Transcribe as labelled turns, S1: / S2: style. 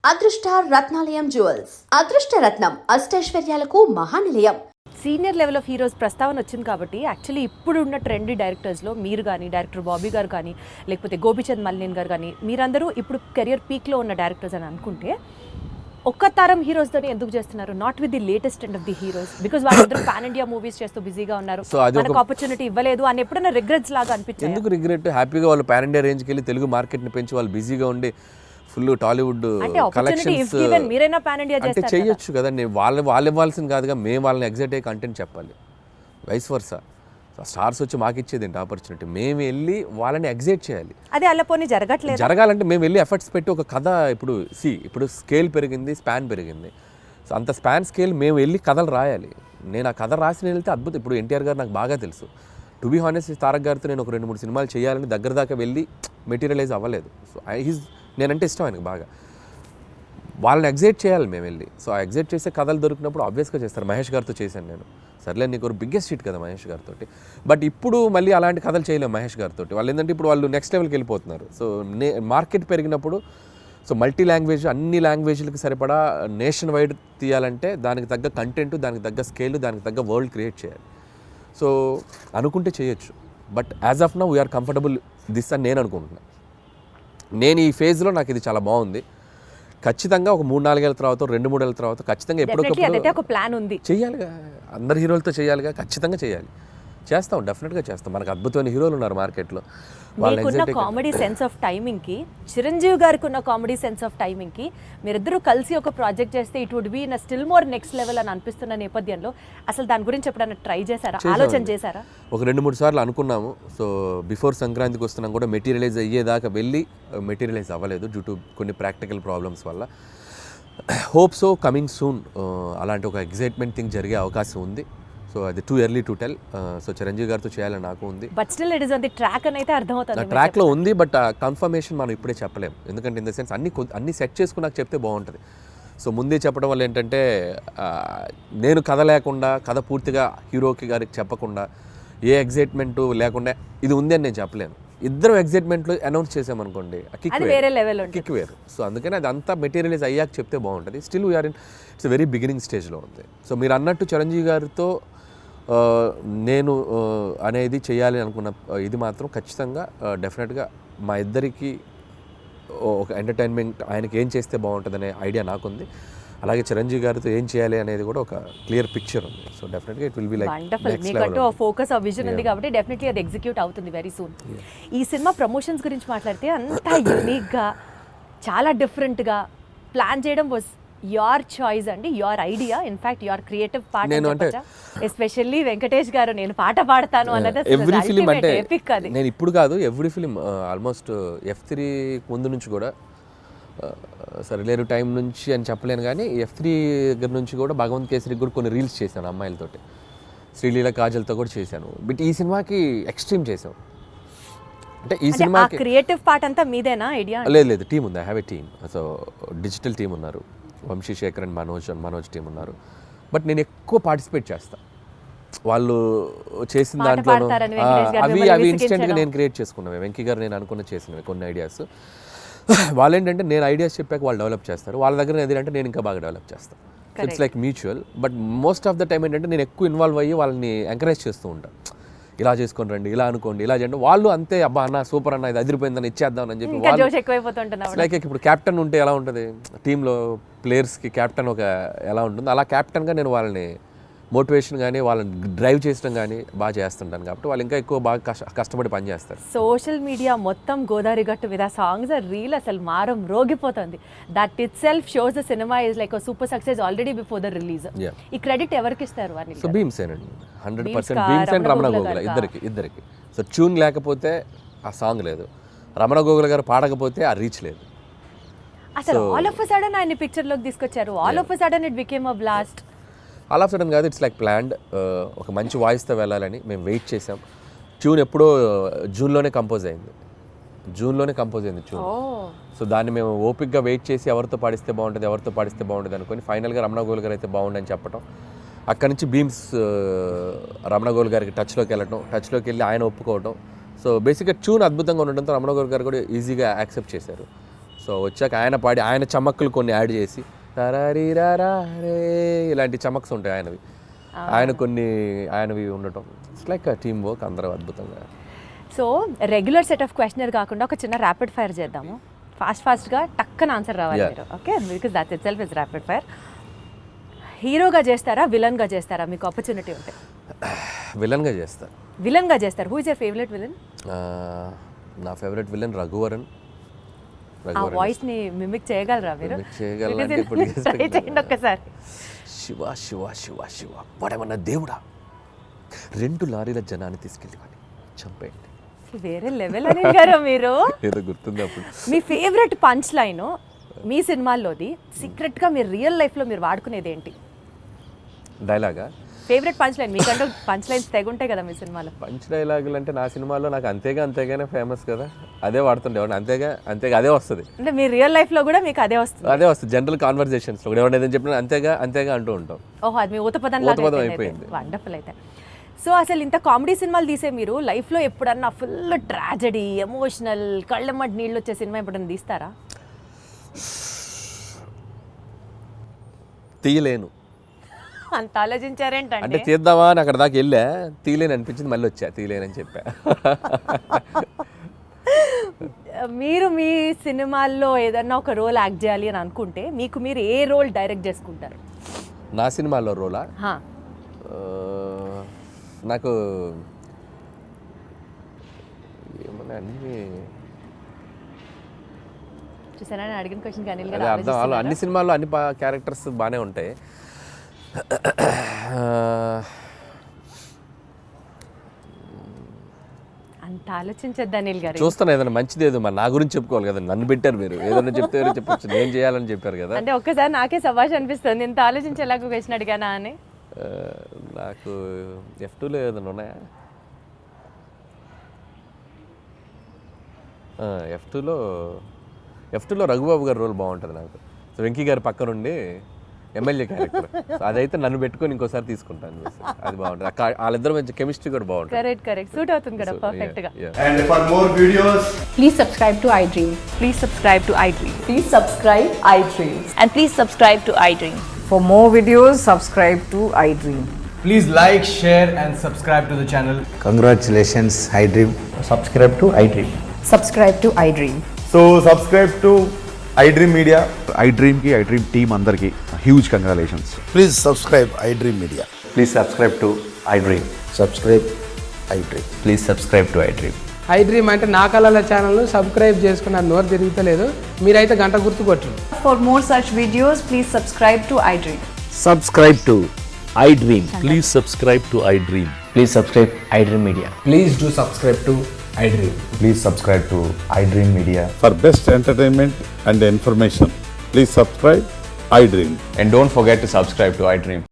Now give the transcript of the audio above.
S1: అదృష్ట రత్నాలయం జ్యువెల్స్ అదృష్ట రత్నం అష్టైశ్వర్యాలకు మహానిలయం.
S2: Senior level of heroes ప్రస్తావన వచ్చింది కాబట్టి యాక్చువల్లీ ఇప్పుడు ఉన్న ట్రెండీ డైరెక్టర్స్లో మీరు కానీ డైరెక్టర్ బాబీ గారు కానీ లేకపోతే గోపిచంద్ మల్లిన్ గారు కానీ మీరందరూ ఇప్పుడు కెరియర్ పీక్లో ఉన్న డైరెక్టర్స్ అని అనుకుంటే ఒక్క తరం హీరోస్తోనే ఎందుకు చేస్తున్నారు, not with the latest and of the heroes? Because వాళ్ళందరూ పాన్ ఇండియా మూవీస్ చేస్తూ బిజీగా ఉన్నారు, మనకు ఆపర్చునిటీ ఇవ్వలేదు అని ఎప్పుడైనా రిగ్రెట్స్ లాగా అనిపించింది?
S3: ఎందుకు రిగ్రెట్? హ్యాపీగా వాళ్ళు పాన్ ఇండియా రేంజ్కి వెళ్ళి తెలుగు మార్కెట్ని పెంచి వాళ్ళు బిజీగా ఉండి ఫుల్ టాలీవుడ్ కలెక్షన్స్
S2: మీరైనా పాన్ ఇండియా
S3: అంటే చేయొచ్చు కదండి. వాళ్ళు ఇవ్వాల్సింది కాదుగా, మేము వాళ్ళని ఎగ్జైట్ అయ్యే కంటెంట్ చెప్పాలి. వైస్ వర్సా స్టార్స్ వచ్చి మాకు ఇచ్చేది ఏంటి ఆపర్చునిటీ? మేము వెళ్ళి వాళ్ళని ఎగ్జైట్ చేయాలి.
S2: అదే అలా పోనీ
S3: జరగాలంటే మేము వెళ్ళి ఎఫర్ట్స్ పెట్టి ఒక కథ ఇప్పుడు స్కేల్ పెరిగింది, స్పాన్ పెరిగింది. సో అంత స్పాన్ స్కేల్ మేము వెళ్ళి కథలు రాయాలి. నేను ఆ కథ రాసి వెళ్తే అద్భుతం. ఇప్పుడు ఎన్టీఆర్ గారు నాకు బాగా తెలుసు. టు బీ హానెస్ట్, తారక్ గారితో నేను ఒక 2-3 సినిమాలు చేయాలని దగ్గర దాకా వెళ్ళి మెటీరియలైజ్ అవ్వలేదు. సో నేనంటే ఇష్టం ఆయనకు బాగా. వాళ్ళని ఎగ్జైట్ చేయాలి మేము వెళ్ళి. సో ఆ ఎగ్జైట్ చేసే కథలు దొరికినప్పుడు ఆబ్వియస్గా చేస్తారు. మహేష్ గారితో చేశాను నేను. సర్లే, నీకు ఒక బిగ్గెస్ట్ హిట్ కదా మహేష్ గారితో. బట్ ఇప్పుడు మళ్ళీ అలాంటి కథలు చేయలేము మహేష్ గారితో. వాళ్ళు ఏంటంటే ఇప్పుడు వాళ్ళు నెక్స్ట్ లెవెల్కి వెళ్ళిపోతున్నారు. సో మార్కెట్ పెరిగినప్పుడు సో మల్టీ లాంగ్వేజ్, అన్ని లాంగ్వేజ్లకి సరిపడా నేషన్ వైడ్ తీయాలంటే దానికి తగ్గ కంటెంట్, దానికి తగ్గ స్కేల్, దానికి తగ్గ వరల్డ్ క్రియేట్ చేయాలి. సో అనుకుంటే చేయొచ్చు. But as of now we are comfortable this అని నేను అనుకుంటున్నాను. నేను ఈ ఫేజ్లో నాకు ఇది చాలా బాగుంది. ఖచ్చితంగా ఒక 3-4 ఏళ్ళ తర్వాత, 2-3 ఏళ్ళ తర్వాత ఖచ్చితంగా ఎప్పుడొకప్పుడు
S2: ప్లాన్ ఉంది,
S3: చేయాలిగా. అందరు హీరోలతో చేయాలిగా, ఖచ్చితంగా చేయాలి. చేస్తాం, డెఫినెట్గా చేస్తాం. మనకు అద్భుతమైన హీరోలు ఉన్నారు మార్కెట్లో.
S2: మీకున్న కామెడీ సెన్స్ ఆఫ్ టైమింగ్కి, చిరంజీవి గారికి ఉన్న కామెడీ సెన్స్ ఆఫ్ టైమింగ్కి మీరిద్దరూ కలిసి ఒక ప్రాజెక్ట్ చేస్తే it would be in still more next level అని అనిపిస్తున్న నేపథ్యంలో అసలు దాని గురించి ఎప్పుడైనా ట్రై చేశారా, ఆలోచన చేశారా?
S3: ఒక 2-3 సార్లు అనుకున్నాము. సో బిఫోర్ సంక్రాంతికి వస్తున్నాం కూడా మెటీరియలైజ్ అయ్యేదాకా వెళ్ళి మెటీరియలైజ్ అవ్వలేదు డ్యూ టు కొన్ని ప్రాక్టికల్ ప్రాబ్లమ్స్ వల్ల. హోప్ సో కమింగ్ సూన్ అలాంటి ఒక ఎగ్జైట్మెంట్ థింగ్ జరిగే అవకాశం ఉంది. సో అది too early to tell. So Chiranjeevi గారితో చేయాలని నాకు ఉంది.
S2: But still it is on the track అని అయితే అర్థమవుతుంది.
S3: ట్రాక్లో ఉంది, బట్ కన్ఫర్మేషన్ మనం ఇప్పుడే చెప్పలేము. ఎందుకంటే ఇన్ ద సెన్స్ అన్ని సెట్ చేసుకుని నాకు చెప్తే బాగుంటుంది. సో ముందే చెప్పడం వల్ల ఏంటంటే నేను కథ లేకుండా, కథ పూర్తిగా హీరోకి గారికి చెప్పకుండా, ఏ ఎగ్జైట్మెంట్ లేకుండా ఇది ఉంది అని నేను చెప్పలేను. ఇద్దరు ఎగ్జైట్మెంట్లో అనౌన్స్ చేసామనుకోండి, కిక్ వేరు. సో అందుకని అది అంతా మెటీరియలైజ్ అయ్యాక చెప్తే బాగుంటుంది. Still we are in its very beginning స్టేజ్లో ఉంది. సో మీరు అన్నట్టు చిరంజీవి గారితో నేను అనేది చేయాలి అనుకున్న ఇది మాత్రం ఖచ్చితంగా డెఫినెట్గా మా ఇద్దరికి ఒక ఎంటర్టైన్మెంట్, ఆయనకి ఏం చేస్తే బాగుంటుంది అనే ఐడియా నాకుంది. అలాగే చిరంజీవి గారితో ఏం చేయాలి అనేది కూడా ఒక క్లియర్ పిక్చర్ ఉంది. సో డెఫినెట్గా it will be like
S2: focus ఆ విజన్ ఉంది కాబట్టి డెఫినెట్లీ అది ఎగ్జిక్యూట్ అవుతుంది వెరీ సూన్. ఈ సినిమా ప్రమోషన్స్ గురించి మాట్లాడితే అంత యూనిక్గా, చాలా డిఫరెంట్గా ప్లాన్ చేయడం వాజ్ యువర్ చాయిస్ అండి, your idea, in fact your creative part. Especially Venkatesh గారు నేను పాట పాడతాను అన్నది
S3: ఎవ్రీ ఫిలిం అంటే నేను ఇప్పుడు కాదు, ఎవ్రీ ఫిలిం ఆల్మోస్ట్ F3 ముందు నుంచి కూడా, సరిలేరు టైం నుంచి అని చెప్పలేను కానీ F3 దగ్గర నుంచి కూడా భగవంత్ కేసరికి కూడా కొన్ని రీల్స్ చేశాను అమ్మాయిలతోటి. శ్రీలీల కాజల్తో కూడా చేశాను. బట్ ఈ సినిమాకి ఎక్స్ట్రీమ్ చేసాం. అంటే ఈ సినిమాకి
S2: క్రియేటివ్ పార్ట్ అంతా మీదేనా ఐడియా?
S3: లేదు, టీం ఉంది. I have a team. So digital team ఉన్నారు, వంశీ శేఖర్ అండ్ మనోజ్ టీం ఉన్నారు. బట్ నేను ఎక్కువ పార్టిసిపేట్ చేస్తాను. వాళ్ళు చేసిన దాంట్లో అవి ఇన్స్టెంట్గా నేను క్రియేట్ చేసుకున్నవి. వెంకీ గారు నేను అనుకున్న చేసినవి కొన్ని ఐడియాస్. వాళ్ళు ఏంటంటే నేను ఐడియాస్ చెప్పాక వాళ్ళు డెవలప్ చేస్తారు, వాళ్ళ దగ్గర ఏదంటే నేను ఇంకా బాగా డెవలప్ చేస్తాను. It's like mutual. But most of the time ఏంటంటే నేను ఎక్కువ ఇన్వాల్వ్ అయ్యి వాళ్ళని ఎంకరేజ్ చేస్తూ ఉంటాను. ఇలా చేసుకొని రండి, ఇలా అనుకోండి, ఇలా చేయండి. వాళ్ళు అంతే, అబ్బా అన్న సూపర్ అన్న, ఇది అదిరిపోయిందని ఇచ్చేద్దాం అని చెప్పి. లైక్ ఇప్పుడు క్యాప్టెన్ ఉంటే ఎలా ఉంటుంది టీంలో, ప్లేయర్స్కి క్యాప్టెన్ ఒక ఎలా ఉంటుంది, అలా క్యాప్టెన్గా నేను వాళ్ళని మోటివేషన్ కానీ వాళ్ళని డ్రైవ్ చేయడం కానీ బాగా చేస్తుంటాను. కాబట్టి వాళ్ళు ఇంకా ఎక్కువ బాగా కష్టపడి పనిచేస్తారు.
S2: సోషల్ మీడియా మొత్తం గోదావరి గట్టు మీద సాంగ్స్ రీల్ అసలు మారం రోగిపోతుంది. That itself shows the cinema is like super success already before the release. ఈ క్రెడిట్ ఎవరికి ఇస్తారు?
S3: సో భీమ్సేన్ అండి, 100% భీమ్సేన్, రమణ గోగుల ఇద్దరికి. సో ట్యూన్ లేకపోతే ఆ సాంగ్ లేదు, రమణ గోగుల గారు పాడకపోతే ఆ రీచ్ లేదు.
S2: అసలు ఆల్ ఆఫ్ ఎ సడన్ ఆయన పిక్చర్లోకి తీసుకొచ్చారు. All of a sudden it became a blast.
S3: All of sudden కాదు, ఇట్స్ లైక్ ప్లాన్డ్. ఒక మంచి వాయిస్తో వెళ్ళాలని మేము వెయిట్ చేసాం. ట్యూన్ ఎప్పుడో జూన్లోనే కంపోజ్ అయింది ట్యూన్. సో దాన్ని మేము ఓపిక్గా వెయిట్ చేసి ఎవరితో పాడిస్తే బాగుంటుంది అనుకొని ఫైనల్గా రమణ గోల్ గారు అయితే బాగుండని చెప్పడం. అక్కడి నుంచి భీమ్స్ రమణ గోల్ గారికి టచ్లోకి వెళ్ళి ఆయన ఒప్పుకోవడం. సో బేసిక్గా ట్యూన్ అద్భుతంగా ఉండడంతో రమణ గోల్ గారు కూడా ఈజీగా యాక్సెప్ట్ చేశారు. సో వచ్చాక ఆయన పాడి ఆయన చమక్కులు కొన్ని యాడ్ చేసి తరారీ రారా రే ఇలాంటి చమక్స్ ఉంటాయి ఆయనవి. ఆయనవి ఉండటం ఇట్స్ లైక్ టీమ్ వర్క్, అందరూ అద్భుతంగా.
S2: So regular set of questionnaire కాకుండా ఒక చిన్న ర్యాపిడ్ ఫైర్ చేద్దాము. ఫాస్ట్గా టక్కన ఆన్సర్ రావాలి మీరు. Okay, because that it self is rapid fire. హీరోగా చేస్తారా, విలన్గా చేస్తారా? మీకు ఆపర్చునిటీ ఉంటే
S3: విలన్గా చేస్తారు.
S2: విలన్గా చేస్తారు. Who is your favourite villain?
S3: నా ఫేవరెట్ విలన్ రఘువరన్.
S2: ఆ వాయిస్ని మిమిక్ చేయగలరా మీరు?
S3: చేయగలంటే ఇప్పుడు
S2: ట్రై చేయండి ఒక్కసారి.
S3: శివ శివ శివ శివ వాడేమన్నా దేవుడా, 2 లారీల జనాన్ని తీసుకెళ్ళి వాడిని చంపేయండి.
S2: వేరే లెవెల్ అని గారు మీరు.
S3: ఏదో గుర్తుంది అప్పుడు.
S2: మీ ఫేవరెట్ పంచ్ లైన్ మీ సినిమాల్లోది, సీక్రెట్గా మీరు రియల్ లైఫ్లో మీరు వాడుకునేది ఏంటి?
S3: డైలాగా?
S2: ఫేవరెట్ పంచ్ లైన్ మీకంటూ పంచ్ లైన్స్ తెగుంటాయి కదా మీ సినిమాలో.
S3: పంచ్ డైలాగులు అంటే నా సినిమాలో నాకు అంతేగానే ఫేమస్ కదా, అదే వాడుతుండే అంతేగా అదే వస్తుంది.
S2: అంటే మీ రియల్ లైఫ్లో కూడా మీకు అదే వస్తుంది?
S3: జనరల్ కాన్వర్జేషన్స్లో కూడా ఎవరైనా ఏదైనా చెప్పినా అంతేగా అంటూ ఉంటాం.
S2: ఓహో, అది మీ ఊతపదం
S3: అయిపోయింది.
S2: వండర్ఫుల్. అయితే సో అసలు ఇంత కామెడీ సినిమాలు తీసే మీరు లైఫ్లో ఎప్పుడన్నా ఫుల్ ట్రాజడీ, ఎమోషనల్, కళ్ళెమ్మటి నీళ్ళు వచ్చే సినిమా ఎప్పుడన్నా తీస్తారా?
S3: తీయలేను.
S2: అంత ఆలోచించారేంటంటే?
S3: అంటే తీద్దామా అని అక్కడ దాకా వెళ్ళా, తీయలేని అనిపించింది, మళ్ళీ వచ్చా తీయలేనని చెప్పా.
S2: మీరు మీ సినిమాల్లో ఏదన్నా ఒక రోల్ యాక్ట్ చేయాలి అని అనుకుంటే మీకు మీరు ఏ రోల్ డైరెక్ట్ చేసుకుంటారు?
S3: నా సినిమాలో రోలా? నాకు ఏమన్నా అన్ని
S2: చూసారా అడిగిన క్వశ్చన్ కానీ
S3: అర్థం. అన్ని సినిమాల్లో అన్ని క్యారెక్టర్స్ బాగానే ఉంటాయి.
S2: అంత ఆలోచించద్దు అనిల్ గారు.
S3: చూస్తాను ఏదైనా మంచిది, ఏదో మరి నా గురించి చెప్పుకోవాలి కదా, నన్ను పెట్టారు మీరు, ఏదైనా చెప్తే చెప్పచ్చు, నేను చేయాలని చెప్పారు కదా.
S2: అంటే ఒక్కసారి నాకే సభాష్ అనిపిస్తుంది, ఇంత ఆలోచించేలాగా క్వశ్చన్ అడిగానా అని.
S3: నాకు F2లో ఏదైనా ఉన్నాయా? F2లో రఘుబాబు గారి రోల్ బాగుంటుంది నాకు. సో వెంకీ గారి పక్క నుండి ఎమ్మెల్యే క్యారెక్టర్, అదైతే నన్ను పెట్టుకొని ఇంకోసారి తీసుకుంటాను. అది బాగుంటుంది, వాళ్ళిద్దరు మంచి కెమిస్ట్రీ కూడా బాగుంటుంది.
S2: కరెక్ట్ సూట్ అవుతుంది కదా పర్ఫెక్ట్ గా.
S4: And for more videos,
S5: Please subscribe to iDream.
S2: Please subscribe to iDream.
S5: Please subscribe iDream.
S2: And please subscribe to iDream.
S6: For more videos, subscribe to iDream.
S4: please like, share and subscribe to the channel.
S7: Congratulations, iDream.
S4: Subscribe to iDream.
S5: Subscribe to iDream.
S8: So subscribe to iDream Media. iDream ki iDream team andarki huge congratulations.
S7: Please subscribe iDream Media.
S9: Please subscribe to iDream.
S7: Subscribe iDream.
S9: Please subscribe to iDream.
S6: iDream అంటే నా కళల channel subscribe చేసుకున్న నోరు తిరుగుతలేదు, మీరైతే గంట గుర్తు కొట్టండి.
S5: For more such videos, please subscribe to iDream.
S9: Subscribe to iDream. Please subscribe to iDream. Please subscribe iDream Media.
S4: Please do subscribe to iDream.
S8: Please subscribe to iDream Media.
S10: For best entertainment and information, please subscribe iDream.
S9: And don't forget to subscribe to iDream.